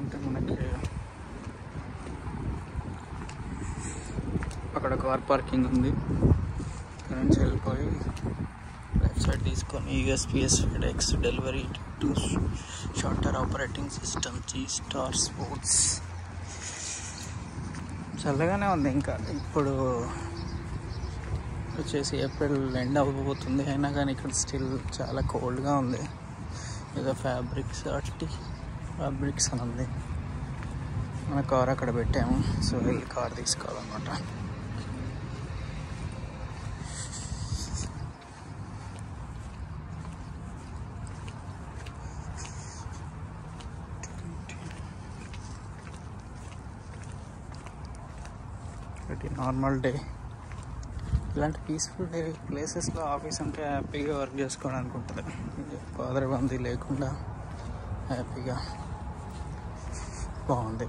తీసుకుంటే మనకి అక్కడ కార్ పార్కింగ్ ఉంది. ఇక్కడ నుంచి వెళ్ళిపోయి లెఫ్ట్ సైడ్ తీసుకొని USPS FedEx delivery to shorter operating system G-Star Sports. చల్లగానే ఉంది. ఇంకా ఇప్పుడు వచ్చేసి ఏప్రిల్ ఎండ్ అవ్వబోతుంది, అయినా కానీ ఇక్కడ స్టిల్ చాలా కోల్డ్గా ఉంది. ఏదో ఫ్యాబ్రిక్స్ అని ఉంది. మన కార్ అక్కడ పెట్టాము, సో వెళ్ళి కార్ తీసుకోవాలన్నమాట. నార్మల్ డే ఇలాంటి పీస్ఫుల్ డే ప్లేసెస్లో ఆఫీస్ అంటే హ్యాపీగా వర్క్ చేసుకోవడానికి ఉంటుంది. బాధరబందీ లేకుండా హ్యాపీగా బాగుంది.